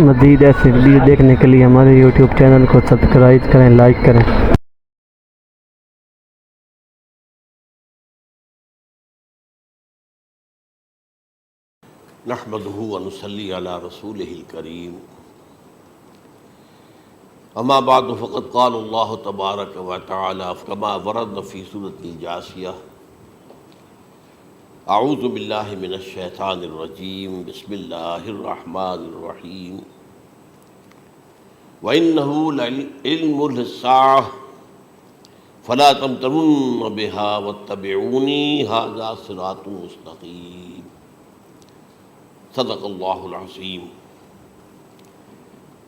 مزید ایسے ویڈیو دیکھنے کے لیے ہمارے یوٹیوب چینل کو سبسکرائب کریں، لائک کریں۔ نحمده ونصلي على رسوله الكريم اما بعد فقد قال الله تبارك وتعالى كما ورد في سورة الجاثية اعوذ بالله من الشيطان الرجيم بسم الله الرحمن الرحيم وإنه لعلم للساعة فلا تمترن بها واتبعوني هذا صراط مستقيم صدق اللہ العظیم۔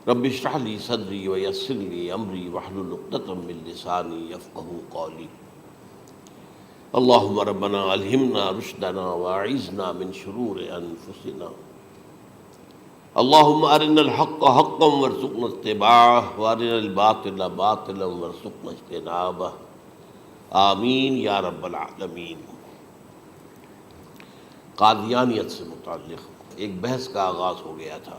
رب اشرح لی صدری ویسر لی امری واحلل عقدۃ من لسانی یفقہوا قولی۔ اللہم ربنا الہمنا رشدنا واعذنا من شرور انفسنا، اللہم ارنا الحق حقا وارزقنا اتباعہ وارنا الباطل باطلا وارزقنا اجتنابہ، آمین یا رب العالمین۔ قادیانیت سے متعلق ایک بحث کا آغاز ہو گیا تھا،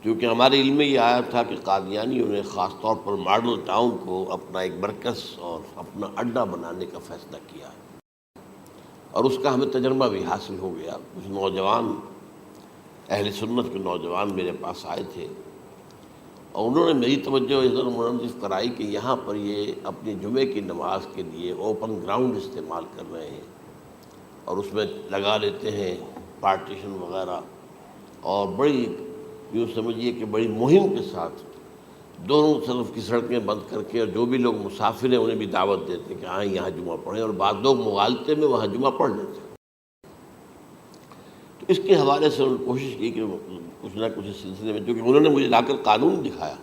کیونکہ ہمارے علم میں یہ آیا تھا کہ قادیانیوں نے خاص طور پر ماڈل ٹاؤن کو اپنا ایک مرکز اور اپنا اڈا بنانے کا فیصلہ کیا، اور اس کا ہمیں تجربہ بھی حاصل ہو گیا۔ کچھ نوجوان اہل سنت کے نوجوان میرے پاس آئے تھے اور انہوں نے میری توجہ ادھر منصرف کرائی کہ یہاں پر یہ اپنی جمعے کی نماز کے لیے اوپن گراؤنڈ استعمال کر رہے ہیں اور اس میں لگا لیتے ہیں پارٹیشن وغیرہ، اور بڑی یوں سمجھیے کہ بڑی مہم کے ساتھ دونوں طرف کی سڑکیں بند کر کے، اور جو بھی لوگ مسافر ہیں انہیں بھی دعوت دیتے ہیں کہ آئیں یہاں جمعہ پڑھیں، اور بعض لوگ مغالطے میں وہاں جمعہ پڑھ لیتے ہیں۔ تو اس کے حوالے سے انہوں نے کوشش کی کہ کچھ نہ کچھ اس سلسلے میں، کیونکہ انہوں نے مجھے لا کر قانون دکھایا۔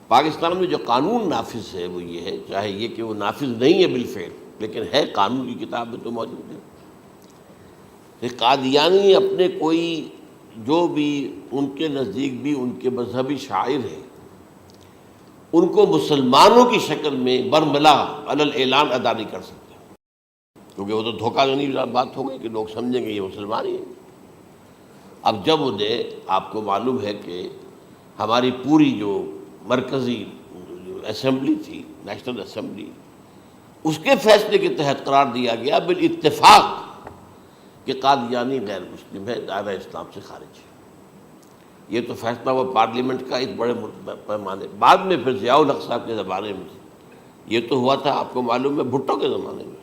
پاکستان میں جو قانون نافذ ہے وہ یہ ہے، چاہے یہ کہ وہ نافذ نہیں ہے بالفعل، لیکن ہے قانون کی کتاب میں تو موجود ہے، کہ قادیانی اپنے کوئی جو بھی ان کے نزدیک بھی ان کے مذہبی شاعر ہیں، ان کو مسلمانوں کی شکل میں برملا علی الاعلان ادا نہیں کر سکتے، کیونکہ وہ تو دھوکہ دینی بات ہو گئی کہ لوگ سمجھیں گے یہ مسلمان ہی ہیں۔ اب جب انہیں، آپ کو معلوم ہے کہ ہماری پوری جو مرکزی اسمبلی تھی، نیشنل اسمبلی، اس کے فیصلے کے تحت قرار دیا گیا بالاتفاق کہ قادیانی غیر مسلم ہے، دائرہ اسلام سے خارج ہے۔ یہ تو فیصلہ وہ پارلیمنٹ کا ایک بڑے پیمانے، بعد میں پھر ضیاء الحق صاحب کے زمانے میں یہ تو ہوا تھا، آپ کو معلوم ہے، بھٹو کے زمانے میں۔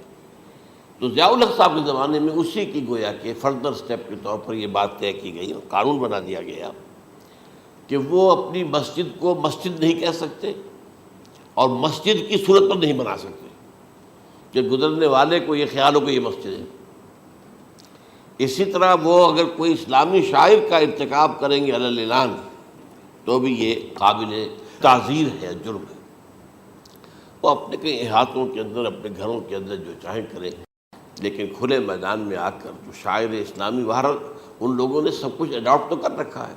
تو ضیاء الحق صاحب کے زمانے میں اسی کی گویا کہ فردر سٹیپ کے طور پر یہ بات طے کی گئی اور قانون بنا دیا گیا کہ وہ اپنی مسجد کو مسجد نہیں کہہ سکتے اور مسجد کی صورت پر نہیں بنا سکتے کہ گزرنے والے کو یہ خیال ہو کہ یہ مسجد ہے۔ اسی طرح وہ اگر کوئی اسلامی شاعر کا ارتکاب کریں گے علی الاعلان تو بھی یہ قابل تعزیر ہے، جرم ہے۔ وہ اپنے کئی احاطوں کے اندر، اپنے گھروں کے اندر جو چاہیں کریں، لیکن کھلے میدان میں آ کر جو شاعر اسلامی باہر، ان لوگوں نے سب کچھ اڈاپٹ تو کر رکھا ہے۔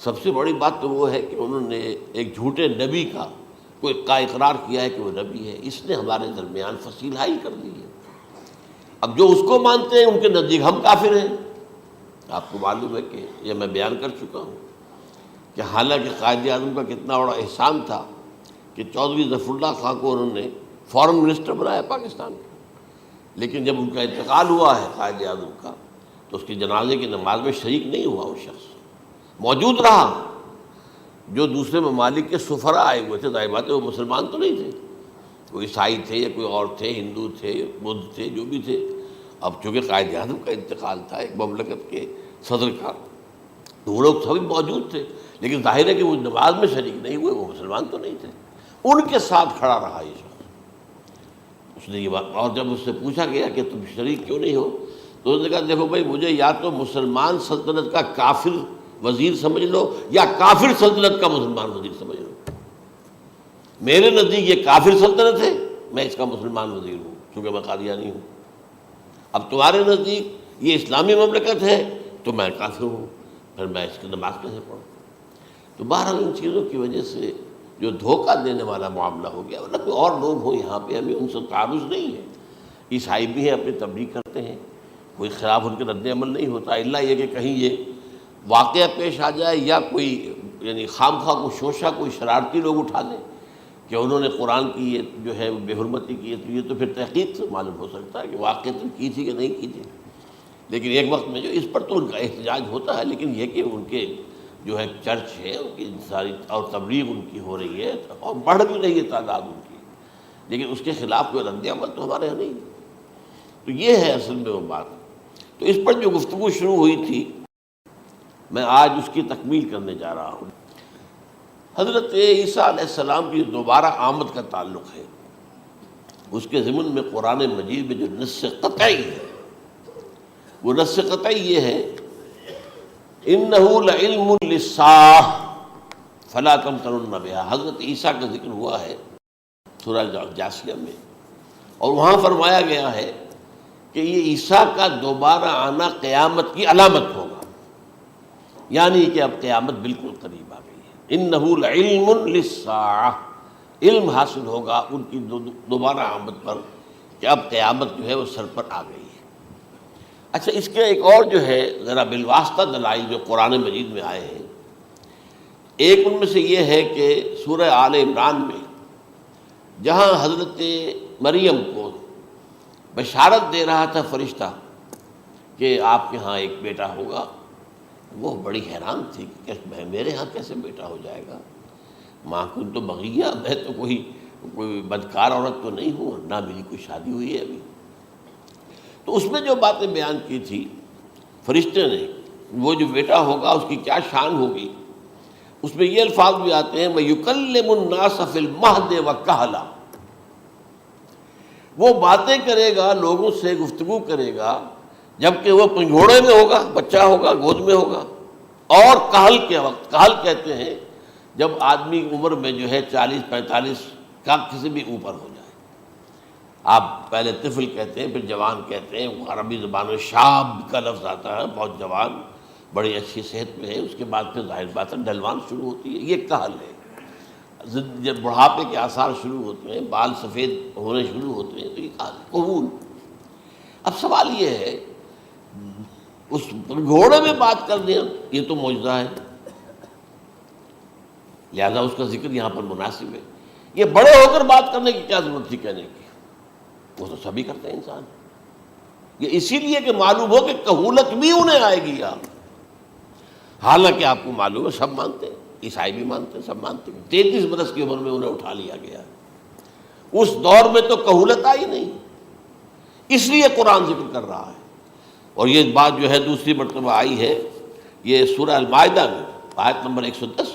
سب سے بڑی بات تو وہ ہے کہ انہوں نے ایک جھوٹے نبی کا اقرار کیا ہے کہ وہ نبی ہے، اس نے ہمارے درمیان فصیل حائل کر دی ہے۔ اب جو اس کو مانتے ہیں ان کے نزدیک ہم کافر ہیں۔ آپ کو معلوم ہے کہ یہ میں بیان کر چکا ہوں کہ حالانکہ قائد اعظم کا کتنا بڑا احسان تھا کہ چودھری ظفر اللہ خان کو انہوں نے فارن منسٹر بنایا پاکستان کا، لیکن جب ان کا انتقال ہوا ہے قائد اعظم کا تو اس کی جنازے کی نماز میں شریک نہیں ہوا، وہ شخص موجود رہا۔ جو دوسرے ممالک کے سفراء آئے ہوئے تھے، ظاہر بات ہے وہ مسلمان تو نہیں تھے، کوئی عیسائی تھے یا کوئی اور تھے، ہندو تھے، بدھ تھے، جو بھی تھے۔ اب چونکہ قائد اعظم کا انتقال تھا ایک مملکت کے صدر کا، تو وہ لوگ سبھی موجود تھے، لیکن ظاہر ہے کہ وہ نماز میں شریک نہیں ہوئے، وہ مسلمان تو نہیں تھے۔ ان کے ساتھ کھڑا رہا یہ شخص۔ اس نے یہ بات، اور جب اس سے پوچھا گیا کہ تم شریک کیوں نہیں ہو، تو اس نے کہا دیکھو بھائی، مجھے یا تو مسلمان سلطنت کا کافر وزیر سمجھ لو یا کافر سلطنت کا مسلمان وزیر سمجھ لو۔ میرے نزدیک یہ کافر سلطنت ہے، میں اس کا مسلمان وزیر ہوں کیونکہ میں قادیانی ہوں۔ اب تمہارے نزدیک یہ اسلامی مملکت ہے تو میں کافر ہوں، پھر میں اس کی نماز کیسے پڑھوں؟ تو بہرحال ان چیزوں کی وجہ سے جو دھوکہ دینے والا معاملہ ہو گیا، ورنہ کوئی اور لوگ ہوں یہاں پہ، ہمیں ان سے تعارض نہیں ہے۔ عیسائی بھی ہیں، اپنی تبلیغ کرتے ہیں، کوئی خلاف ان کے رد عمل نہیں ہوتا، الا یہ کہ کہیں یہ واقعہ پیش آ جائے یا کوئی یعنی خام خواہ کو شوشہ کوئی شرارتی لوگ اٹھا دیں کہ انہوں نے قرآن کی یہ جو ہے بے حرمتی کی ہے، تو یہ تو پھر تحقیق سے معلوم ہو سکتا ہے کہ واقعتاً کی تھی کہ نہیں کی تھی۔ لیکن ایک وقت میں جو اس پر تو ان کا احتجاج ہوتا ہے، لیکن یہ کہ ان کے جو ہے چرچ ہے ان کی ساری اور تبلیغ ان کی ہو رہی ہے اور بڑھ بھی رہی ہے تعداد ان کی، لیکن اس کے خلاف کوئی رد عمل تو ہمارے یہاں نہیں ہے۔ تو یہ ہے اصل میں وہ بات۔ تو اس پر جو گفتگو شروع ہوئی تھی میں آج اس کی تکمیل کرنے جا رہا ہوں۔ حضرت عیسیٰ علیہ السلام کی دوبارہ آمد کا تعلق ہے، اس کے ضمن میں قرآن مجید میں جو نص قطعی ہے وہ نص قطعی یہ ہے اِنَّهُ لَعِلْمٌ لِلسَّاعَةِ فَلَا تَمْتَرُنَّ بِهَا۔ حضرت عیسیٰ کا ذکر ہوا ہے سورہ جاثیہ میں، اور وہاں فرمایا گیا ہے کہ یہ عیسیٰ کا دوبارہ آنا قیامت کی علامت ہوگا، یعنی کہ اب قیامت بالکل قریب آ گئی ہے۔ اِنَّهُ لَعِلْمٌ لِلسَّاعَةِ، علم حاصل ہوگا ان کی دوبارہ آمد پر کہ اب قیامت جو ہے وہ سر پر آ گئی ہے۔ اچھا، اس کے ایک اور جو ہے ذرا بالواسطہ دلائل جو قرآن مجید میں آئے ہیں، ایک ان میں سے یہ ہے کہ سورہ آل عمران میں جہاں حضرت مریم کو بشارت دے رہا تھا فرشتہ کہ آپ کے ہاں ایک بیٹا ہوگا، وہ بڑی حیران تھی کہ میرے ہاں کیسے بیٹا ہو جائے گا، ماں کن تو بغیہ، میں تو کوئی بدکار عورت تو نہیں ہوں، نہ میری کوئی شادی ہوئی ہے ابھی۔ تو اس میں جو باتیں بیان کی تھی فرشتے نے، وہ جو بیٹا ہوگا اس کی کیا شان ہوگی، اس میں یہ الفاظ بھی آتے ہیں وَيُكَلِّمُ النَّاسَ فِي الْمَهْدِ وَكَهْلًا، وہ باتیں کرے گا، لوگوں سے گفتگو کرے گا جبکہ وہ پنگھوڑے میں ہوگا، بچہ ہوگا، گود میں ہوگا، اور کہل کے وقت، کہل کہتے ہیں جب آدمی عمر میں جو ہے 40-45 کا کسی بھی اوپر ہو جائے، آپ پہلے طفل کہتے ہیں پھر جوان کہتے ہیں، عربی زبان میں شاب کا لفظ آتا ہے، بہت جوان، بڑی اچھی صحت میں ہے، اس کے بعد پھر ظاہر بات ہے ڈھلوان شروع ہوتی ہے، یہ کہل ہے۔ جب بڑھاپے کے آثار شروع ہوتے ہیں، بال سفید ہونے شروع ہوتے ہیں، تو یہ کہل ہے، قبول۔ اب سوال یہ ہے اس گھوڑے میں بات کر دیں، یہ تو معجزہ ہے، لہذا اس کا ذکر یہاں پر مناسب ہے۔ یہ بڑے ہو کر بات کرنے کی کیا ضرورت تھی کہنے کی، وہ تو سبھی کرتے ہیں انسان، یہ اسی لیے کہ معلوم ہو کہ کہولت بھی انہیں آئے گی یار، حالانکہ آپ کو معلوم ہے سب مانتے ہیں، عیسائی بھی مانتے ہیں، سب مانتے ہیں، 33 برس کی عمر میں انہیں اٹھا لیا گیا، اس دور میں تو کہولت آئی نہیں، اس لیے قرآن ذکر کر رہا ہے۔ اور یہ بات جو ہے دوسری مرتبہ آئی ہے یہ سورہ المائدہ میں آیت نمبر 110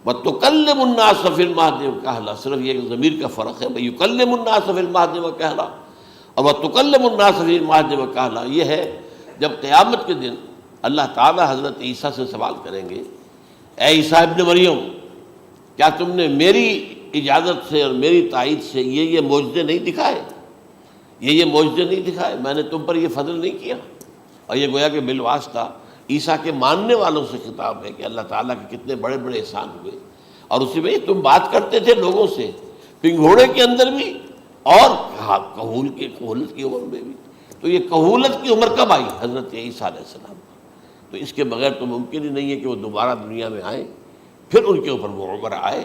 وَتُكَلِّمُ النَّاسَ فِي الْمَهْدِ وَكَهْلًا، صرف یہ ضمیر کا فرق ہے، وَيُكَلِّمُ النَّاسَ فِي الْمَهْدِ وَكَهْلًا، اور وَتُكَلِّمُ النَّاسَ فِي الْمَهْدِ وَكَهْلًا یہ ہے جب قیامت کے دن اللہ تعالیٰ حضرت عیسیٰ سے سوال کریں گے، اے عیسیٰ ابن مریم، کیا تم نے میری اجازت سے اور میری تائید سے یہ معجزے نہیں دکھائے، یہ معجزے نہیں دکھائے، میں نے تم پر یہ فضل نہیں کیا؟ اور یہ گویا کہ بالواسطہ عیسیٰ کے ماننے والوں سے خطاب ہے کہ اللہ تعالیٰ کے کتنے بڑے بڑے احسان ہوئے، اور اسی میں تم بات کرتے تھے لوگوں سے پنگھوڑے کے اندر بھی اور کہولت کی عمر میں بھی، تو یہ کہولت کی عمر کب آئی؟ حضرت عیسیٰ علیہ السلام، تو اس کے بغیر تو ممکن ہی نہیں ہے کہ وہ دوبارہ دنیا میں آئیں، پھر ان کے اوپر وہ عمر آئے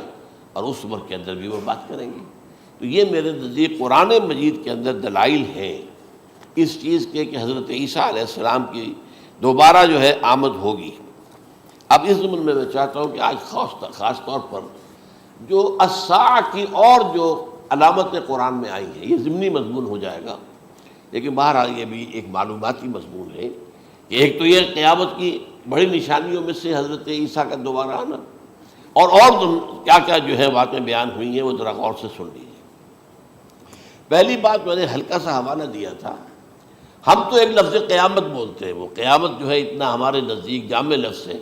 اور اس عمر کے اندر بھی وہ بات کریں گے۔ تو یہ میرے نزدیک قرآن مجید کے اندر دلائل ہیں اس چیز کے کہ حضرت عیسیٰ علیہ السلام کی دوبارہ جو ہے آمد ہوگی۔ اب اس ضمن میں چاہتا ہوں کہ آج خاص طور پر جو الساعہ کی اور جو علامتیں قرآن میں آئی ہیں، یہ ضمنی مضمون ہو جائے گا، لیکن بہرحال یہ بھی ایک معلوماتی مضمون ہے کہ ایک تو یہ قیامت کی بڑی نشانیوں میں سے حضرت عیسیٰ کا دوبارہ آنا، اور کیا کیا جو ہے باتیں بیان ہوئی ہیں وہ ذرا غور سے سن لیجیے۔ پہلی بات میں نے ہلکا سا حوالہ دیا تھا، ہم تو ایک لفظ قیامت بولتے ہیں، وہ قیامت جو ہے اتنا ہمارے نزدیک جامع لفظ ہے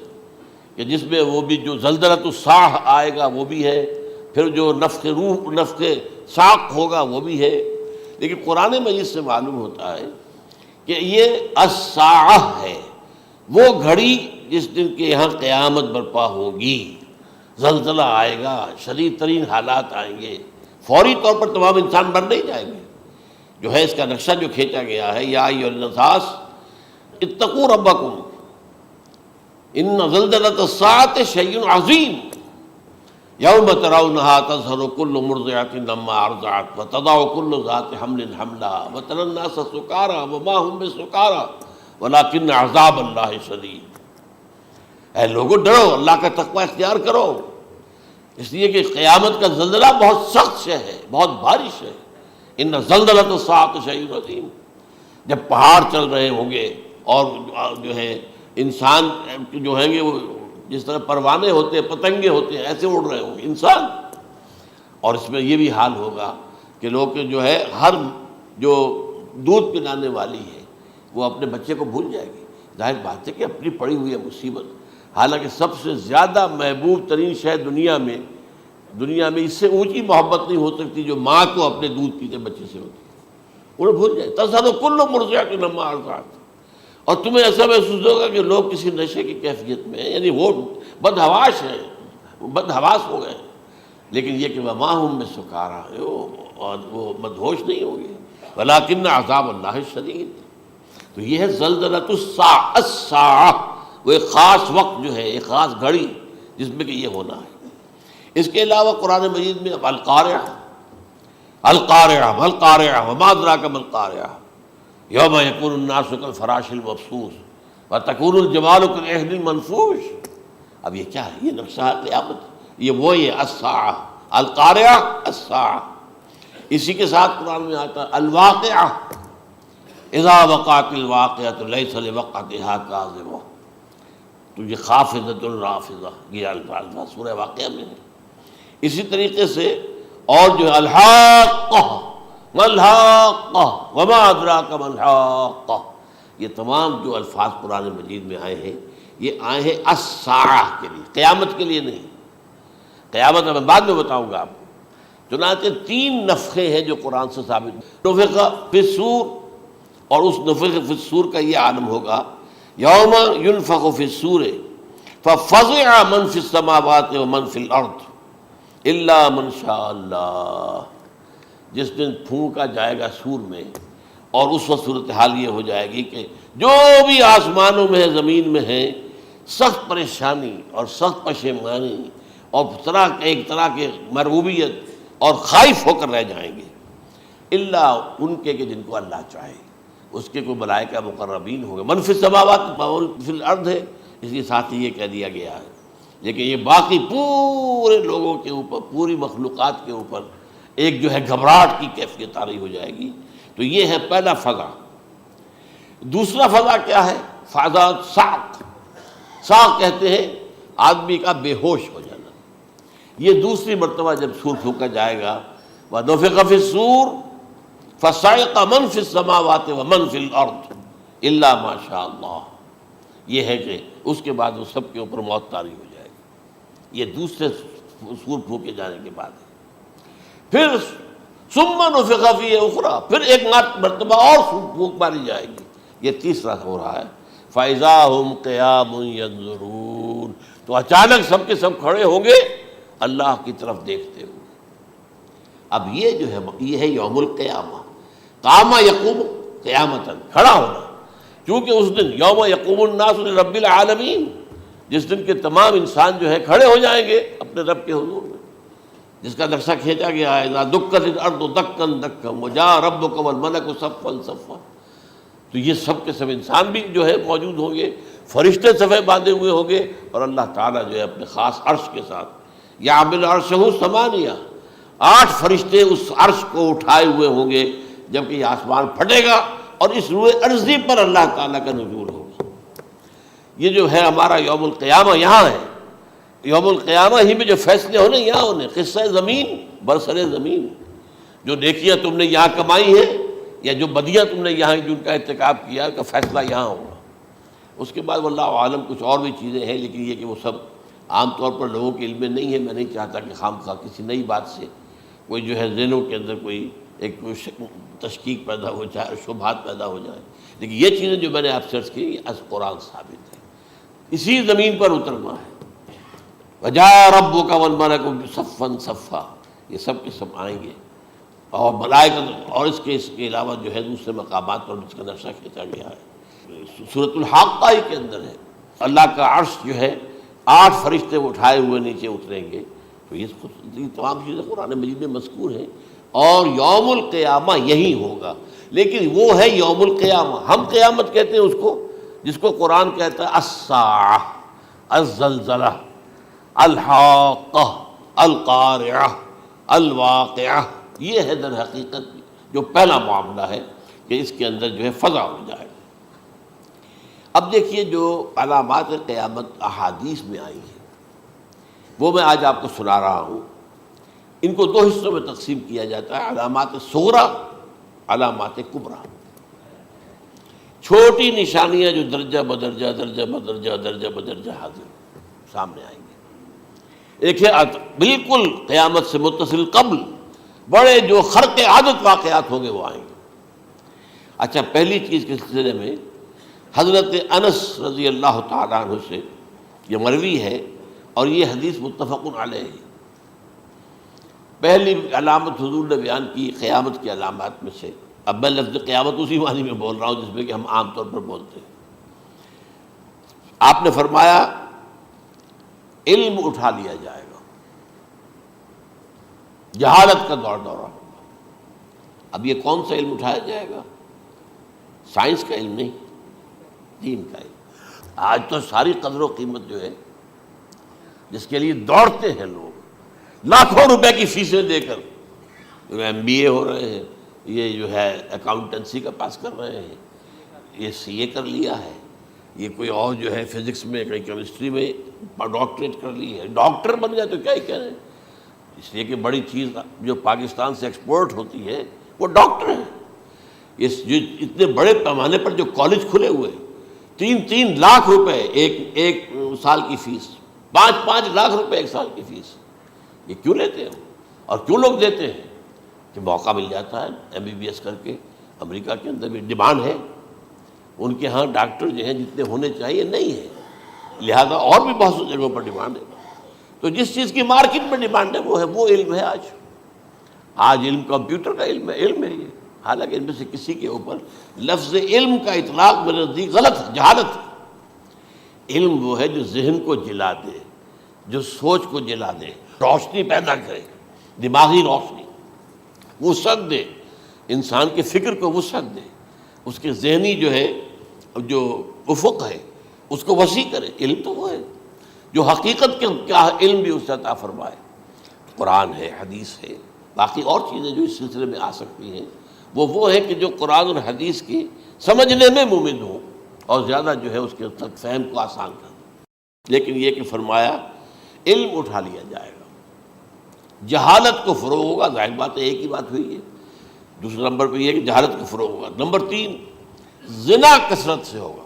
کہ جس میں وہ بھی جو زلزلۃ الساعہ آئے گا وہ بھی ہے، پھر جو نفخ روح نفخ ساق ہوگا وہ بھی ہے، لیکن قرآن مجید سے معلوم ہوتا ہے کہ یہ الساعہ ہے، وہ گھڑی جس دن کے یہاں قیامت برپا ہوگی، زلزلہ آئے گا، شدید ترین حالات آئیں گے، فوری طور پر تمام انسان مر نہیں جائیں گے۔ جو ہے اس کا نقشہ جو کھینچا گیا ہے یا ایھا الناس اتقوا ربکم، ان زلزلۃ الساعۃ شیء عظیم یوم ترونها تذہل کل مرضعۃ عما ارضعت وتضع کل ذات حمل حملها وترى الناس سکارى وما هم بسکارى ولکن عذاب اللہ شدید۔ اے لوگوں ڈرو، اللہ کا تقوی اختیار کرو، اس لیے کہ قیامت کا زلزلہ بہت سخت شے ہے، بہت بھاری ہے۔ ان زلزلۃ الساعۃ شیء عظیم، جب پہاڑ چل رہے ہوں گے اور جو ہے انسان جو ہیں گے وہ جس طرح پروانے ہوتے ہیں، پتنگے ہوتے ہیں، ایسے اڑ رہے ہوں گے انسان، اور اس میں یہ بھی حال ہوگا کہ لوگ جو ہے ہر جو دودھ پلانے والی ہے وہ اپنے بچے کو بھول جائے گی۔ ظاہر بات ہے کہ اپنی پڑی ہوئی ہے مصیبت، حالانکہ سب سے زیادہ محبوب ترین شے دنیا میں اس سے اونچی محبت نہیں ہو سکتی جو ماں کو اپنے دودھ پیتے بچے سے ہوتی ہے، انہیں بھول جائے۔ تذہل کل مرضعۃ عما ارضعت، اور تمہیں ایسا محسوس ہوگا کہ لوگ کسی نشے کی کیفیت میں ہیں، یعنی وہ بدحواش ہیں، بدحواس ہو گئے، لیکن یہ کہ وما هم بسکارى، اور وہ مدہوش نہیں ہوں گے، ولکن عذاب اللہ شدید۔ تو یہ ہے زلزلۃ الساعہ، وہ ایک خاص وقت جو ہے، ایک خاص گھڑی جس میں کہ یہ ہونا ہے۔ اس کے علاوہ قرآن مجید میں القارعہ، القارعہ والقارعہ وما ادراک ما القارعہ یوم یکون الناس کالفراش المبثوث وتکون الجبال کالعہن المنفوش۔ اب یہ کیا ہے؟ یہ نقشہ ہے قیامت، یہ الساعہ، القارعہ الساعہ۔ اسی کے ساتھ قرآن میں آتا ہے الواقعہ، اذا وقعت الواقعۃ لیس لوقعتها کاذبہ، تو یہ خافضۃ رافضہ، یہ الفاظ سورہ واقعہ میں ہے۔ اسی طریقے سے اور جو ہے الحاقہ، ما الحاقہ وما ادراک ما الحاقہ، یہ تمام جو الفاظ قرآن مجید میں آئے ہیں یہ آئے ہیں الساعہ کے لیے، قیامت کے لیے نہیں۔ قیامت میں بعد میں بتاؤں گا آپ کو۔ چنانچہ 3 نفخے ہیں جو قرآن سے ثابت، نفخ فی الصور، اور اس نفخ فی الصور کا یہ عالم ہوگا یوم ینفخ فی الصور ففزع من فی السماوات ومن فی الارض الا من شاء اللہ، جس دن پھونکا جائے گا سور میں، اور اس وقت صورتحال یہ ہو جائے گی کہ جو بھی آسمانوں میں ہے، زمین میں ہے، سخت پریشانی اور سخت پشیمانی اور ایک طرح کے مرعوبیت اور خائف ہو کر رہ جائیں گے، الا ان کے کہ جن کو اللہ چاہے، اس کے کوئی ملائکہ مقربین ہوں گے۔ من فی السماوات فی الارض ہے، اس کے ساتھ ہی یہ کہہ دیا گیا ہے، لیکن یہ باقی پورے لوگوں کے اوپر، پوری مخلوقات کے اوپر ایک جو ہے گھبراہٹ کی کیفیت طاری ہو جائے گی۔ تو یہ ہے پہلا فضا۔ دوسرا فضا کیا ہے؟ فضا صعق، صعق کہتے ہیں آدمی کا بے ہوش ہو جانا۔ یہ دوسری مرتبہ جب سور پھونکا جائے گا، وَنُفِخَ فِي الصُّورِ فَصَعِقَ مَن فِي السَّمَاوَاتِ وَمَن فِي الْأَرْضِ إِلَّا مَا شَاءَ اللَّهُ، یہ ہے کہ اس کے بعد وہ سب کے اوپر موت طاری ہو جائے گی۔ یہ دوسرے سور پھونکے جانے کے بعد ہے۔ پھر ثُمَّ نُفِخَ فِيهِ أُخْرَى، پھر ایک مرتبہ اور پھونک ماری جائے گی، یہ تیسرا ہو رہا ہے۔ فَإِذَا هُمْ قِيَامٌ يَنظُرُونَ، تو اچانک سب کے سب کھڑے ہوں گے اللہ کی طرف دیکھتے ہوئے۔ اب یہ جو ہے یہ ہے یوم القیامہ، قام یقوم قیامتاً، کھڑا ہونا، کیونکہ اس دن یوم یقوم الناس لرب العالمین، جس دن کے تمام انسان جو ہے کھڑے ہو جائیں گے اپنے رب کے حضور میں، جس کا نقشہ کھینچا گیا ہے اذا دکت الارض دکا دکا وجاء ربک والملک صفا صفا۔ تو یہ سب کے سب انسان بھی جو ہے موجود ہوں گے، فرشتے صفے باندھے ہوئے ہوں گے، اور اللہ تعالیٰ جو ہے اپنے خاص عرش کے ساتھ، یحمل عرشہ ثمانیہ، 8 فرشتے اس عرش کو اٹھائے ہوئے ہوں گے، جبکہ یہ آسمان پھٹے گا اور اس روئے ارضی پر اللہ تعالیٰ کا نزول ہوگا۔ یہ جو ہے ہمارا یوم القیامہ یہاں ہے، یوم القیامہ ہی میں جو فیصلے ہونے یہاں ہونے، قصہ زمین برسر زمین، جو نیکیاں تم نے یہاں کمائی ہیں یا جو بدیاں تم نے یہاں جن کا ارتکاب کیا کا فیصلہ یہاں ہوگا۔ اس کے بعد واللہ عالم کچھ اور بھی چیزیں ہیں، لیکن یہ کہ وہ سب عام طور پر لوگوں کے علم میں نہیں ہے۔ میں نہیں چاہتا کہ خام خواہ کسی نئی بات سے کوئی جو ہے ذہنوں کے اندر کوئی ایک تشکیک پیدا ہو جائے، شبہات پیدا ہو جائے، لیکن یہ چیزیں جو میں نے آپ سرچ کی یہ از قرآن ثابت ہے، اسی زمین پر اترنا ہے۔ وجاء ربک والملک صفا صفا، یہ سب کے سب آئیں گے، اور ملائکہ، اور اس کے علاوہ جو ہے دوسرے مقامات پر جس کا نقشہ کھینچا گیا ہے، سورۃ الحاقہ کے اندر ہے اللہ کا عرش جو ہے 8 فرشتے اٹھائے ہوئے نیچے اتریں گے، تو یہ تمام چیزیں قرآن مجید میں مذکور ہیں، اور یوم القیامہ یہی ہوگا۔ لیکن وہ ہے یوم القیامہ، ہم قیامت کہتے ہیں اس کو جس کو قرآن کہتا ہے الساعہ، الزلزلہ، الحاقہ، القارعہ، الواقعہ۔ یہ ہے در حقیقت جو پہلا معاملہ ہے کہ اس کے اندر جو ہے فضا ہو جائے۔ اب دیکھیے جو علامات قیامت احادیث میں آئی ہیں وہ میں آج آپ کو سنا رہا ہوں۔ ان کو 2 حصوں میں تقسیم کیا جاتا ہے، علامات صغریٰ، علامات کبریٰ۔ چھوٹی نشانیاں جو درجہ بدرجہ درجہ بدرجہ درجہ بدرجہ حاضر سامنے آئیں گے۔ ایک ہے بالکل قیامت سے متصل قبل بڑے جو خرق عادت واقعات ہوں گے وہ آئیں گے۔ اچھا، پہلی چیز کے سلسلے میں حضرت انس رضی اللہ تعالیٰ عنہ سے یہ مروی ہے، اور یہ حدیث متفق علیہ ہے۔ پہلی علامت حضور نے بیان کی قیامت کی علامات میں سے، اب میں لفظ قیامت اسی معنی میں بول رہا ہوں جس میں کہ ہم عام طور پر بولتے ہیں۔ آپ نے فرمایا علم اٹھا لیا جائے گا، جہالت کا دورہ ہوگا۔ اب یہ کون سا علم اٹھایا جائے گا؟ سائنس کا علم نہیں، دین کا علم۔ آج تو ساری قدر و قیمت جو ہے جس کے لیے دوڑتے ہیں لوگ، لاکھوں روپے کی فیسیں دے کر، MBA ہو رہے ہیں، یہ جو ہے اکاؤنٹنسی کا پاس کر رہے ہیں، یہ CA کر لیا ہے، یہ کوئی اور جو ہے فزکس میں، کوئی کیمسٹری میں ڈاکٹریٹ کر لی ہے، ڈاکٹر بن گیا تو کیا ہی کہہ رہے ہیں۔ اس لیے کہ بڑی چیز جو پاکستان سے ایکسپورٹ ہوتی ہے وہ ڈاکٹر ہیں۔ جو اتنے بڑے پیمانے پر جو کالج کھلے ہوئے، 3 لاکھ روپے ایک سال کی فیس، 5 لاکھ روپے ایک سال کی فیس، یہ کیوں لیتے ہیں اور کیوں لوگ دیتے ہیں؟ کہ موقع مل جاتا ہے MBBS کر کے۔ امریکہ کے اندر بھی ڈیمانڈ ہے، ان کے ہاں ڈاکٹر جو ہیں جتنے ہونے چاہیے نہیں ہے، لہذا اور بھی بہت سی جگہوں پر ڈیمانڈ ہے۔ تو جس چیز کی مارکیٹ میں ڈیمانڈ ہے وہ علم ہے۔ آج علم کمپیوٹر کا علم ہے یہ، حالانکہ ان میں سے کسی کے اوپر لفظ علم کا اطلاق میرے نزدیک غلط ہے، جہالت ہے۔ علم وہ ہے جو ذہن کو جلا دے، جو سوچ کو جلا دے، روشنی پیدا کرے، دماغی روشنی، وسعت دے، انسان کے فکر کو وسعت دے، اس کے ذہنی جو ہے جو افق ہے اس کو وسیع کرے۔ علم تو وہ ہے جو حقیقت کے کیا علم بھی اس سے عطا فرمائے۔ قرآن ہے، حدیث ہے، باقی اور چیزیں جو اس سلسلے میں آ سکتی ہیں وہ ہے کہ جو قرآن اور حدیث کی سمجھنے میں مومن ہوں اور زیادہ جو ہے اس کے تک فہم کو آسان کر دیں۔ لیکن یہ کہ فرمایا علم اٹھا لیا جائے گا، جہالت کو فروغ ہوگا۔ ظاہر بات ہے ایک ہی بات ہوئی ہے۔ دوسرے نمبر پہ یہ کہ جہالت کو فروغ ہوگا۔ نمبر 3 زنا کثرت سے ہوگا۔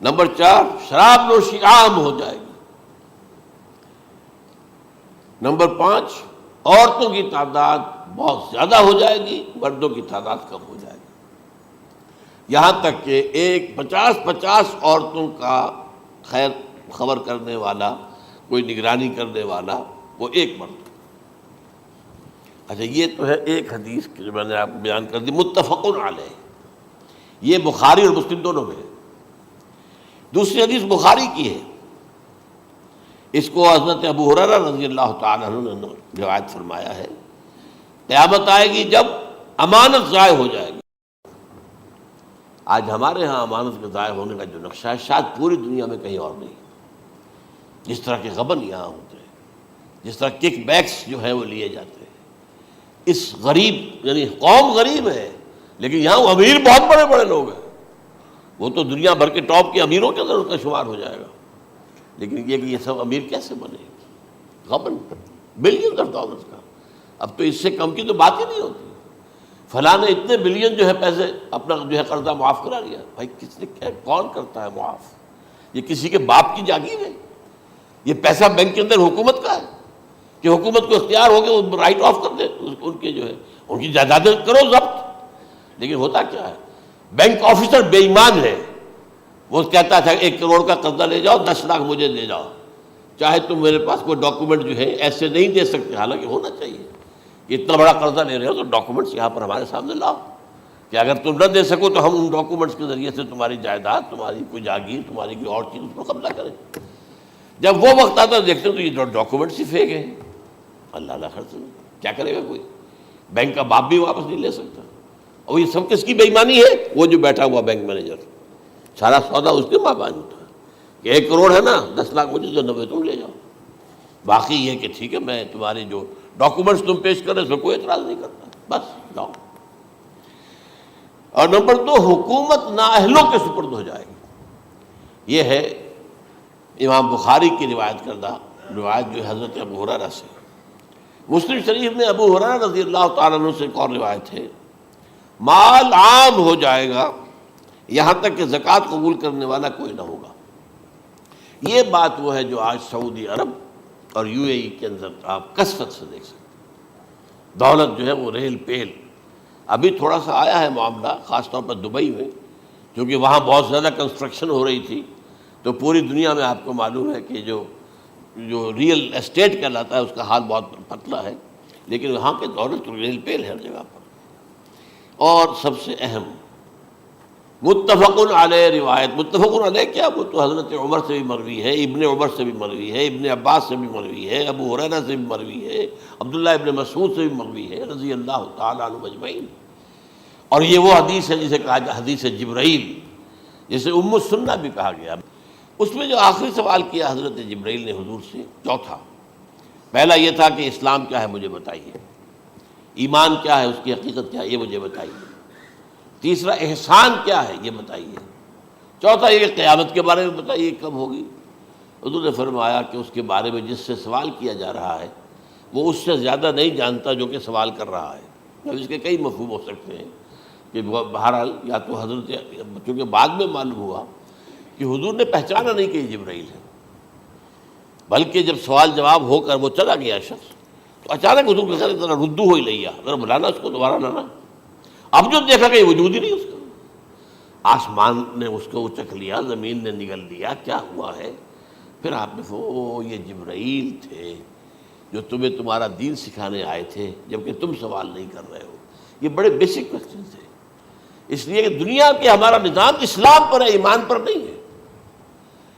نمبر 4 شراب نوشی عام ہو جائے گی۔ نمبر 5 عورتوں کی تعداد بہت زیادہ ہو جائے گی، مردوں کی تعداد کم ہو جائے گی، یہاں تک کہ 50 عورتوں کا خیر خبر کرنے والا، کوئی نگرانی کرنے والا، وہ ایک مرد۔ اچھا، یہ تو ہے ایک حدیث جو میں نے آپ کو بیان کر دی، متفق علیہ، یہ بخاری اور مسلم دونوں میں ہے۔ دوسری حدیث بخاری کی ہے، اس کو حضرت ابو ہریرہ رضی اللہ تعالیٰ عنہ نے روایت فرمایا ہے، قیامت آئے گی جب امانت ضائع ہو جائے گی۔ آج ہمارے ہاں امانت کے ضائع ہونے کا جو نقشہ ہے شاید پوری دنیا میں کہیں اور نہیں۔ جس طرح کے غبن یہاں ہوتے ہیں، جس طرح کک بیکس جو ہے وہ لیے جاتے ہیں، اس غریب یعنی قوم غریب ہے لیکن یہاں وہ امیر بہت بڑے بڑے لوگ ہیں، وہ تو دنیا بھر کے ٹاپ کے امیروں کے اندر اس کا شمار ہو جائے گا۔ لیکن یہ کہ یہ سب امیر کیسے بنے؟ غبن بلین آف ڈالرز کا، اب تو اس سے کم کی تو بات ہی نہیں ہوتی۔ فلاں نے اتنے بلین جو ہے پیسے اپنا جو ہے قرضہ معاف کرا لیا۔ بھائی کس نے کیا، کون کرتا ہے معاف؟ یہ کسی کے باپ کی جاگیر ہے؟ یہ پیسہ بینک کے اندر حکومت کا ہے کہ حکومت کو اختیار ہو گیا وہ رائٹ آف کر دے ان کے جو ہے ان کی جائیدادیں کرو ضبط۔ لیکن ہوتا کیا ہے، بینک آفیسر بے ایمان ہے، وہ کہتا تھا 1 کروڑ کا قرضہ لے جاؤ، 10 لاکھ مجھے دے جاؤ، چاہے تم میرے پاس کوئی ڈاکومنٹ جو ہے ایسے نہیں دے سکتے، حالانکہ ہونا چاہیے کہ اتنا بڑا قرضہ لے رہے ہو تو ڈاکومنٹس یہاں پر ہمارے سامنے لاؤ کہ اگر تم نہ دے سکو تو ہم ان ڈاکومنٹس کے ذریعے سے تمہاری جائیداد، تمہاری کوئی جاگیر، تمہاری کوئی اور چیز اس پر قبضہ کریں۔ جب وہ وقت آتا ہے دیکھتے تو یہ ڈاکومنٹس ہی فیک ہیں، اللہ اللہ خرچ کیا کرے گا کوئی؟ بینک کا باپ بھی واپس نہیں لے سکتا۔ اور یہ سب کس کی بے ایمانی ہے؟ وہ جو بیٹھا ہوا بینک مینیجر، سارا سودا اس کے ماں باپ ہوتا ہے کہ 1 کروڑ ہے نا، 10 لاکھ مجھے دو، 90 تم لے جاؤ۔ باقی یہ کہ ٹھیک ہے میں تمہارے جو ڈاکومنٹس تم پیش کر رہے اس پر کوئی اعتراض نہیں کرتا، بس جاؤ۔ اور نمبر 2، حکومت نااہلوں کے سپرد ہو جائے گی۔ یہ ہے امام بخاری کی روایت کردہ روایت جو حضرت ابو ہریرہ سے۔ مسلم شریف میں ابو ہریرہ رضی اللہ تعالیٰ عنہ سے ایک اور روایت ہے، مال عام ہو جائے گا یہاں تک کہ زکوٰۃ قبول کرنے والا کوئی نہ ہوگا۔ یہ بات وہ ہے جو آج سعودی عرب اور UAE کے اندر آپ کثرت سے دیکھ سکتے ہیں۔ دولت جو ہے وہ ریل پیل، ابھی تھوڑا سا آیا ہے معاملہ خاص طور پر دبئی میں، کیونکہ وہاں بہت زیادہ کنسٹرکشن ہو رہی تھی، تو پوری دنیا میں آپ کو معلوم ہے کہ جو ریئل اسٹیٹ کہلاتا ہے اس کا حال بہت پتلا ہے، لیکن وہاں کے دولت ریل پیل ہے ہر جگہ پر۔ اور سب سے اہم متفق علیہ روایت، متفق علیہ کیا؟ وہ تو حضرت عمر سے بھی مروی ہے، ابن عمر سے بھی مروی ہے، ابن عباس سے بھی مروی ہے، ابو ہریرہ سے بھی مروی ہے، عبداللہ ابن مسعود سے بھی مروی ہے رضی اللہ تعالیٰ عنہ اجمعین۔ اور یہ وہ حدیث ہے جسے کہا جائے حدیث جبرائیل، جسے ام السنہ بھی کہا گیا۔ اس میں جو آخری سوال کیا حضرت جبرائیل نے حضور سے، چوتھا، پہلا یہ تھا کہ اسلام کیا ہے مجھے بتائیے، ایمان کیا ہے، اس کی حقیقت کیا ہے یہ مجھے بتائیے، تیسرا احسان کیا ہے یہ بتائیے، چوتھا یہ کہ قیامت کے بارے میں بتائیے کب ہوگی۔ حضور نے فرمایا کہ اس کے بارے میں جس سے سوال کیا جا رہا ہے وہ اس سے زیادہ نہیں جانتا جو کہ سوال کر رہا ہے۔ اب اس کے کئی مفہوم ہو سکتے ہیں کہ بہرحال یا تو حضرت، چونکہ بعد میں معلوم ہوا کہ حضور نے پہچانا نہیں کہ یہ جبرائیل ہے، بلکہ جب سوال جواب ہو کر وہ چلا گیا شخص تو اچانک حضور کے ساتھ ذرا ردو ہو ہی لیا، ذرا بلانا اس کو دوبارہ لانا۔ اب جو دیکھا کہ وجود ہی نہیں اس کا، آسمان نے اس کو اچک لیا، زمین نے نگل لیا، کیا ہوا ہے؟ پھر آپ نے یہ جبرائیل تھے جو تمہیں تمہارا دین سکھانے آئے تھے جبکہ تم سوال نہیں کر رہے ہو۔ یہ بڑے بیسک کوسچن تھے، اس لیے کہ دنیا کے ہمارا نظام اسلام پر ہے، ایمان پر نہیں ہے،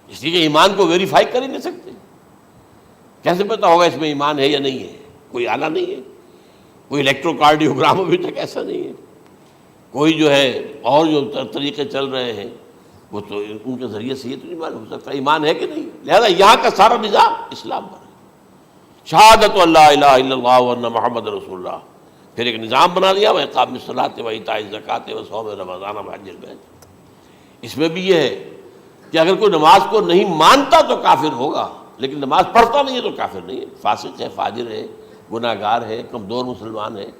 اس لیے کہ ایمان کو ویریفائی کر ہی نہیں سکتے۔ کیسے پتہ ہوگا اس میں ایمان ہے یا نہیں ہے؟ کوئی آلہ نہیں ہے، کوئی الیکٹروکارڈیوگرام ابھی تک ایسا نہیں ہے، کوئی جو ہے اور جو طریقے چل رہے ہیں وہ تو ان کے ذریعے سے یہ تو نہیں معلوم ہو سکتا ایمان ہے کہ نہیں۔ لہذا یہاں کا سارا نظام اسلام پر ہے، شہادت اللہ الہ الا اللہ وان محمد رسول اللہ، پھر ایک نظام بنا دیا، وہ اقام الصلاۃ و ایتاء الزکوٰۃ و صوم رمضان و حج البیت۔ اس میں بھی یہ ہے کہ اگر کوئی نماز کو نہیں مانتا تو کافر ہوگا، لیکن نماز پڑھتا نہیں ہے تو کافر نہیں ہے، فاسق ہے، فاجر ہے، گناہ گار ہے، کمزور مسلمان ہے۔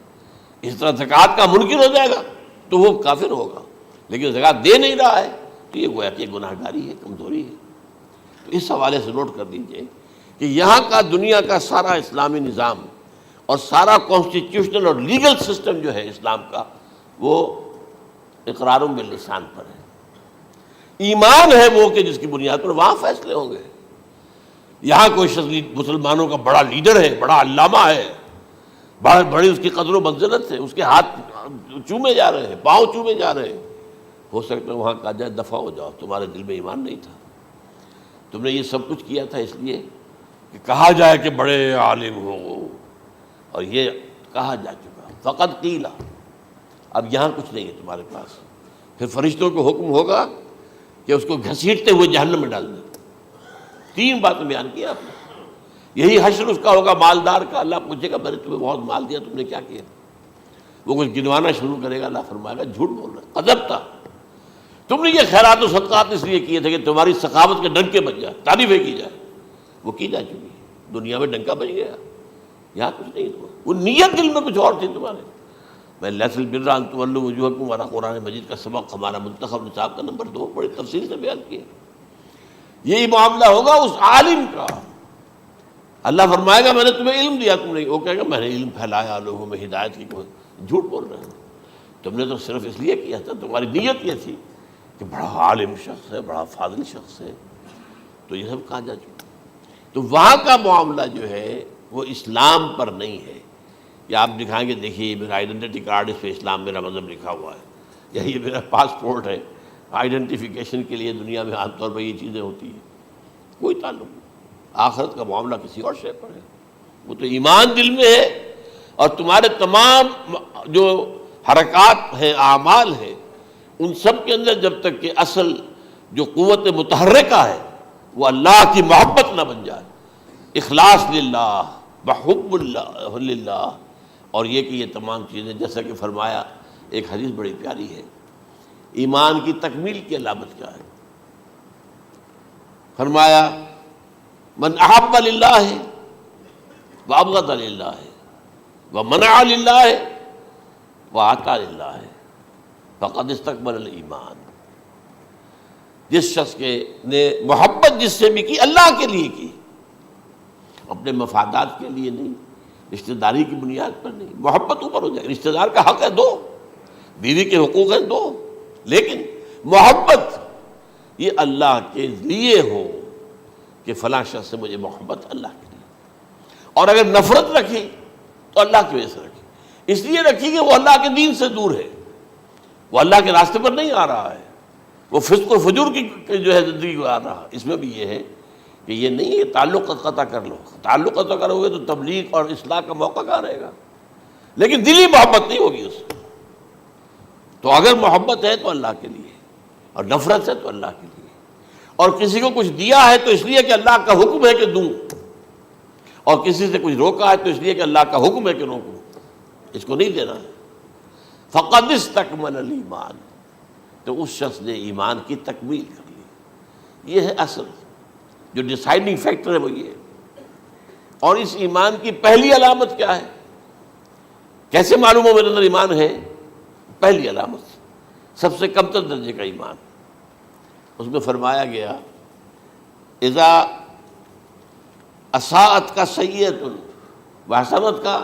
اس طرح زکوٰۃ کا منکر ہو جائے گا تو وہ کافر ہوگا، لیکن زکوٰۃ دے نہیں رہا ہے تو یہ گویا کہ گناہ گاری ہے، کمزوری ہے۔ تو اس حوالے سے نوٹ کر دیجئے کہ یہاں کا دنیا کا سارا اسلامی نظام اور سارا کانسٹیٹیوشنل اور لیگل سسٹم جو ہے اسلام کا وہ اقرار باللسان پر ہے، ایمان ہے وہ کہ جس کی بنیاد پر وہاں فیصلے ہوں گے۔ یہاں کوئی شخص مسلمانوں کا بڑا لیڈر ہے، بڑا علامہ ہے، بڑی اس کی قدر و منزلت ہے، اس کے ہاتھ چومے جا رہے ہیں، پاؤں چومے جا رہے ہیں، ہو سکتا ہے وہاں کہا جائے دفع ہو جاؤ، تمہارے دل میں ایمان نہیں تھا، تم نے یہ سب کچھ کیا تھا اس لیے کہ کہا جائے کہ بڑے عالم ہو، اور یہ کہا جا چکا فقط قیل، اب یہاں کچھ نہیں ہے تمہارے پاس۔ پھر فرشتوں کو حکم ہوگا کہ اس کو گھسیٹتے ہوئے جہنم میں ڈال دیں۔ 3 باتیں بیان کی آپ نے، یہی حشر اس کا ہوگا مالدار کا، اللہ پوچھے گا میں نے تمہیں بہت مال دیا، تم نے کیا کیا؟ وہ کچھ گنوانا شروع کرے گا، اللہ فرمائے گا جھوٹ بول رہا ہے، قذبت، تم نے یہ خیرات و صدقات اس لیے کیے تھے کہ تمہاری سخاوت کے ڈنکے بج جائے، تعریفیں کی جائے، وہ کی جا چکی ہے، دنیا میں ڈنکا بج گیا، یہاں کچھ نہیں، وہ نیت دل میں کچھ اور تھی تمہارے۔ میں لیس البر ان تولوا وجوہکم والا قرآن مجید کا سبق ہمارا منتخب نصاب کا نمبر 2 بڑی تفصیل سے بیان کیا۔ یہی معاملہ ہوگا اس عالم کا، اللہ فرمائے گا میں نے تمہیں علم دیا، تم نہیں، وہ کہے گا میں نے علم پھیلایا لوگوں میں ہدایت کی، کوئی جھوٹ بول رہے ہیں، تم نے تو صرف اس لیے کیا تھا، تمہاری نیت یہ تھی کہ بڑا عالم شخص ہے، بڑا فاضل شخص ہے، تو یہ سب کہا جا چکا۔ تو وہاں کا معاملہ جو ہے وہ اسلام پر نہیں ہے، یا آپ دکھائیں گے دیکھیے میرا آئیڈینٹی کارڈ اس پہ اسلام میرا مذہب لکھا ہوا ہے، یا یہ میرا پاسپورٹ ہے، آئیڈینٹیفیکیشن کے لیے دنیا میں عام طور پر یہ چیزیں ہوتی ہیں، کوئی تعلق نہیں۔ آخرت کا معاملہ کسی اور شے پر ہے، وہ تو ایمان دل میں ہے، اور تمہارے تمام جو حرکات ہیں، اعمال ہیں، ان سب کے اندر جب تک کہ اصل جو قوت متحرکہ ہے وہ اللہ کی محبت نہ بن جائے، اخلاص للہ، بحب اللہ للہ، اور یہ کہ یہ تمام چیزیں جیسا کہ فرمایا، ایک حدیث بڑی پیاری ہے، ایمان کی تکمیل کی علامت کیا ہے؟ فرمایا من احب للہ وابغض للہ ومنع للہ واعطى للہ فقد استکمل الایمان۔ جس شخص کے نے محبت جس سے بھی کی، اللہ کے لیے کی، اپنے مفادات کے لیے نہیں، رشتہ داری کی بنیاد پر نہیں، محبت اوپر ہو جائے، رشتہ دار کا حق ہے دو، بیوی کے حقوق ہیں دو، لیکن محبت یہ اللہ کے لیے ہو کہ فلاں شخص سے مجھے محبت اللہ کے لیے، اور اگر نفرت رکھی تو اللہ کی وجہ سے رکھی، اس لیے رکھی کہ وہ اللہ کے دین سے دور ہے، وہ اللہ کے راستے پر نہیں آ رہا ہے، وہ فسق و فجور کی جو ہے زندگی کو آ رہا۔ اس میں بھی یہ ہے کہ یہ نہیں ہے تعلق قطع کر لو، تعلق قطع کرو گے تو تبلیغ اور اصلاح کا موقع کہاں رہے گا، لیکن دلی محبت نہیں ہوگی اس سے۔ تو اگر محبت ہے تو اللہ کے لیے، اور نفرت ہے تو اللہ کے لیے، اور کسی کو کچھ دیا ہے تو اس لیے کہ اللہ کا حکم ہے کہ دوں، اور کسی سے کچھ روکا ہے تو اس لیے کہ اللہ کا حکم ہے کہ روکوں، اس کو نہیں دینا ہے۔ فقد استکمل الایمان، تو اس شخص نے ایمان کی تکمیل کر لی۔ یہ ہے اصل جو ڈیسائیڈنگ فیکٹر ہے، وہ یہ ہے۔ اور اس ایمان کی پہلی علامت کیا ہے؟ کیسے معلوم ہو میرے اندر ایمان ہے؟ پہلی علامت سب سے کم تر درجے کا ایمان، اس میں فرمایا گیا اذا اساءت کا سیئۃ وحسنت کا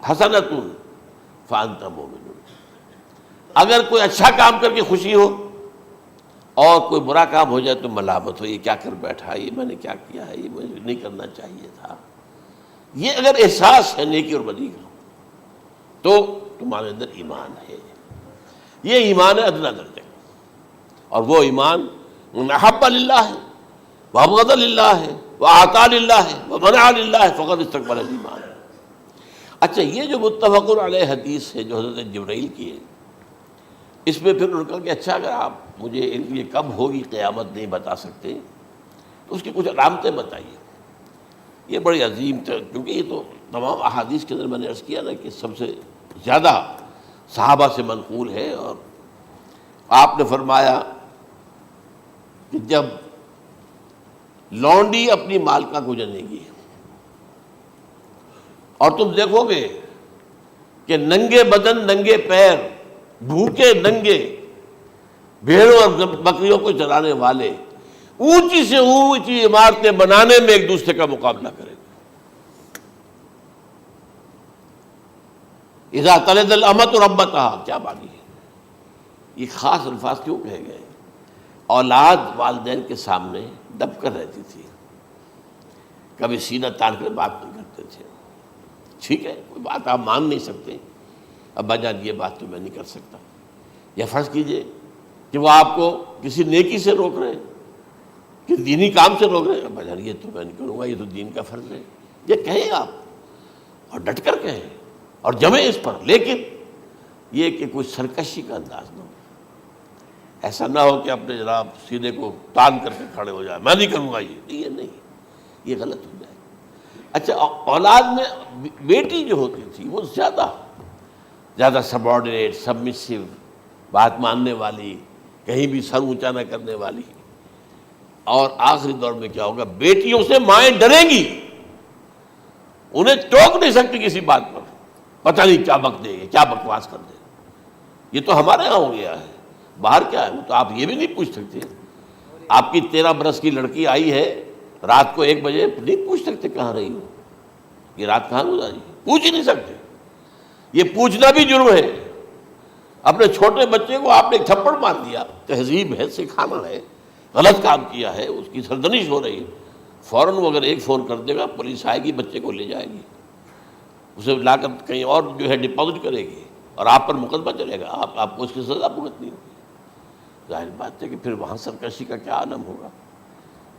حسنۃ فانت مومن، اگر کوئی اچھا کام کر کے خوشی ہو اور کوئی برا کام ہو جائے تو ملامت ہو، یہ کیا کر بیٹھا، یہ میں نے کیا کیا ہے، یہ مجھے نہیں کرنا چاہیے تھا، یہ اگر احساس ہے نیکی اور بدی کا تو تمہارے اندر ایمان ہے۔ یہ ایمان ہے ادنا درجے کا، اور وہ ایمان من احب للہ وابغض للہ واعطى للہ ومنع للہ فقد استکمل الایمان۔ اچھا، یہ جو متفق علیہ حدیث ہے جو حضرت جبرائیل کی ہے، اس میں پھر انہوں نے کہا کہ اچھا اگر آپ مجھے یہ کب ہوگی قیامت نہیں بتا سکتے تو اس کی کچھ علامتیں بتائیے۔ یہ بڑی عظیم تھا، کیونکہ یہ تو تمام احادیث کے اندر میں نے عرض کیا نا کہ سب سے زیادہ صحابہ سے منقول ہے، اور آپ نے فرمایا کہ جب لونڈی اپنی مالکہ کو جنے گی اور تم دیکھو گے کہ ننگے بدن ننگے پیر بھوکے ننگے بھیڑوں اور بکریوں کو چرانے والے اونچی سے اونچی عمارتیں بنانے میں ایک دوسرے کا مقابلہ کریں گے۔ اذا تلد الامۃ ربتها، کیا بانی ہے، یہ خاص الفاظ کیوں کہے گئے؟ اولاد والدین کے سامنے دب کر رہتی تھی، کبھی سینہ تان کر بات نہیں کرتے تھے، ٹھیک ہے کوئی بات آپ مان نہیں سکتے، ابا جان یہ بات تو میں نہیں کر سکتا، یا فرض کیجئے کہ وہ آپ کو کسی نیکی سے روک رہے ہیں، کہ دینی کام سے روک رہے ہیں، ابا جان یہ تو میں نہیں کروں گا، یہ تو دین کا فرض ہے، یہ کہیں آپ، اور ڈٹ کر کہیں اور جمیں اس پر، لیکن یہ کہ کوئی سرکشی کا انداز نہ ہو، ایسا نہ ہو کہ اپنے جناب سینے کو تان کر کے کھڑے ہو جائے، میں نہیں کروں گا، یہ نہیں، یہ غلط ہو جائے۔ اچھا، اولاد میں بیٹی جو ہوتی تھی وہ زیادہ سبارڈینیٹ، سبمسیو، بات ماننے والی، کہیں بھی سر اونچا نہ کرنے والی، اور آخری دور میں کیا ہوگا، بیٹیوں سے مائیں ڈریں گی، انہیں ٹوک نہیں سکتی کسی بات پر، پتہ نہیں کیا بک دے گے، کیا بکواس کر دے گے۔ یہ تو ہمارے ہاں ہو گیا ہے، باہر کیا ہے وہ تو آپ یہ بھی نہیں پوچھ سکتے، آپ کی 13 برس کی لڑکی آئی ہے رات کو 1 بجے، نہیں پوچھ سکتے کہاں رہی ہو، یہ رات کہاں گزاری، پوچھ ہی نہیں سکتے، یہ پوچھنا بھی جرم ہے۔ اپنے چھوٹے بچے کو آپ نے ایک تھپڑ مار دیا، تہذیب ہے، سکھانا ہے، غلط کام کیا ہے، اس کی سرزنش ہو رہی ہے، فوراً وہ اگر ایک فون کر دے گا پولیس آئے گی، بچے کو لے جائے گی، اسے لا کر کہیں اور جو ہے ڈپازٹ کرے گی، اور آپ پر مقدمہ چلے گا، آپ کو اس کی سزا بھگتنی ہوگی۔ ظاہر بات ہے کہ پھر وہاں سرکشی کا کیا عالم ہوگا،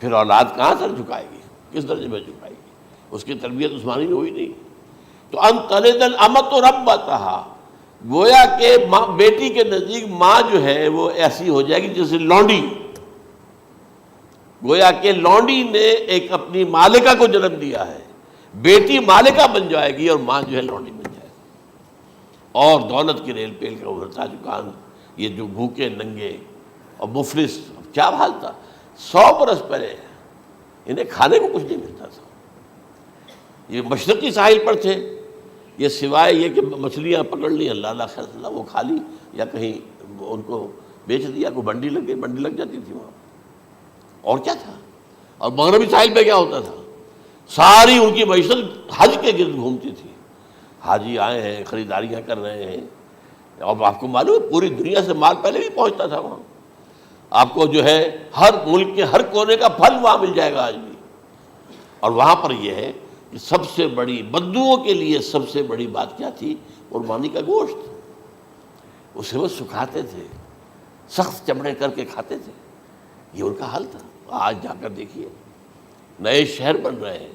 پھر اولاد کہاں سر جھکائے گی، کس درجے میں جھکائے گی؟ اس کی تربیت عثمانی میں ہوئی نہیں۔ تو ان تلد الامۃ ربتہا، گویا کہ بیٹی کے نزدیک ماں جو ہے وہ ایسی ہو جائے گی جیسے لونڈی، گویا کہ لونڈی نے ایک اپنی مالکہ کو جنم دیا ہے، بیٹی مالکہ بن جائے گی اور ماں جو ہے لونڈی بن جائے گی، اور دولت کی ریل پیل کا ابھرتا دکان، یہ جو بھوکے ننگے اور مفلس، کیا حال تھا 100 برس پہلے، انہیں کھانے کو کچھ نہیں ملتا تھا۔ یہ مشرقی ساحل پر تھے، یہ سوائے یہ کہ مچھلیاں پکڑ لی اللہ خیر اللہ وہ کھا لی، یا کہیں ان کو بیچ دیا، کوئی بنڈی لگ گئی، بنڈی لگ جاتی تھی وہاں، اور کیا تھا؟ اور مغربی ساحل پہ کیا ہوتا تھا؟ ساری ان کی معیشت حج کے گرد گھومتی تھی، حاجی آئے ہیں خریداریاں کر رہے ہیں، اور آپ کو معلوم ہے پوری دنیا سے مال پہلے بھی پہنچتا تھا وہاں، آپ کو جو ہے ہر ملک کے ہر کونے کا پھل وہاں مل جائے گا آج بھی۔ اور وہاں پر یہ ہے کہ سب سے بڑی بدوؤں کے لیے سب سے بڑی بات کیا تھی؟ قربانی کا گوشت، اسے وہ سکھاتے تھے، سخت چمڑے کر کے کھاتے تھے، یہ ان کا حل تھا۔ آج جا کر دیکھیے نئے شہر بن رہے ہیں،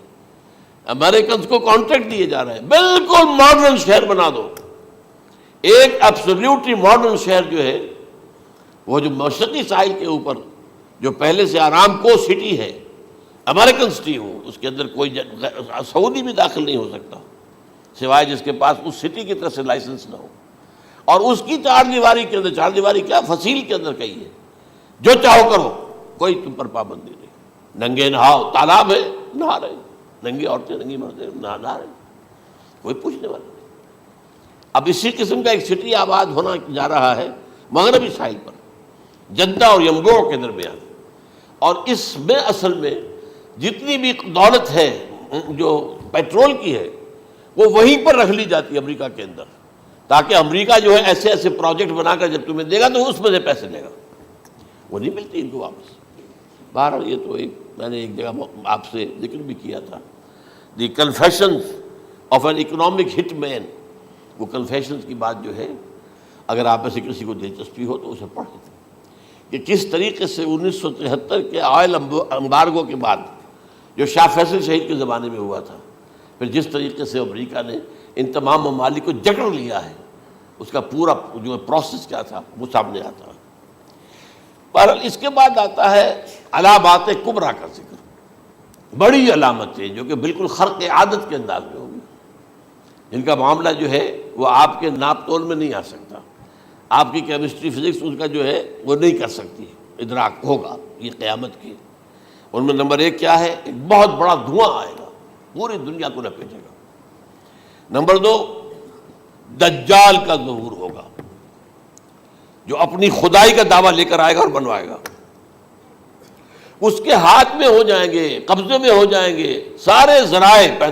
امریکنز کو کانٹریکٹ دیے جا رہے ہیں، بالکل ماڈرن شہر بنا دو، ایک ایبسلیوٹلی ماڈرن شہر جو ہے وہ جو مشرقی ساحل کے اوپر جو پہلے سے آرام کو سٹی ہے، امریکن سٹی ہو، اس کے اندر کوئی سعودی بھی داخل نہیں ہو سکتا سوائے جس کے پاس اس سٹی کی طرف سے لائسنس نہ ہو، اور اس کی چار دیواری کے اندر، چار دیواری کیا فصیل کے اندر کہی ہے، جو چاہو کرو، کوئی تم پر پابندی نہیں، ننگے نہاؤ، تالاب ہے نہا رہے، ننگی عورتیں ننگی مردیں نہا رہے، کوئی پوچھنے والا نہیں۔ اب اسی قسم کا ایک سٹی آباد ہونا جا رہا ہے مغربی ساحل پر، جدہ اور ینبوع کے درمیان، اور اس میں اصل میں جتنی بھی دولت ہے جو پیٹرول کی ہے وہ وہیں پر رکھ لی جاتی ہے امریکہ کے اندر، تاکہ امریکہ جو ہے ایسے ایسے پروجیکٹ بنا کر جب تمہیں دے گا تو اس میں سے پیسے لے گا، وہ نہیں ملتی ان کو واپس۔ بہرحال یہ تو میں نے ایک جگہ آپ سے ذکر بھی کیا تھا، دی کنفیشنز آف این اکنامک ہٹ مین، وہ کنفیشنز کی بات جو ہے اگر آپ میں سے کسی کو دلچسپی ہو تو اسے پڑھیں کہ کس طریقے سے 1973 کے آئل امبارگو کے بعد جو شاہ فیصل شہید کے زمانے میں ہوا تھا، پھر جس طریقے سے امریکہ نے ان تمام ممالک کو جکڑ لیا ہے، اس کا پورا جو پروسیس کیا تھا وہ سامنے آتا ہے۔ پر اس کے بعد آتا ہے علامات کبریٰ کا ذکر، بڑی علامتیں جو کہ بالکل خرق عادت کے انداز میں ہوگی، جن کا معاملہ جو ہے وہ آپ کے ناپ تول میں نہیں آ سکتا، آپ کی کیمسٹری فزکس اس کا جو ہے وہ نہیں کر سکتی، ادراک ہوگا یہ قیامت کی۔ ان میں نمبر 1 کیا ہے؟ ایک بہت بڑا دھواں آئے گا، پوری دنیا کو لپیٹے گا۔ نمبر 2 دجال کا ظہور ہوگا، جو اپنی خدائی کا دعویٰ لے کر آئے گا اور بنوائے گا، اس کے ہاتھ میں ہو جائیں گے، قبضے میں ہو جائیں گے سارے ذرائع پیدا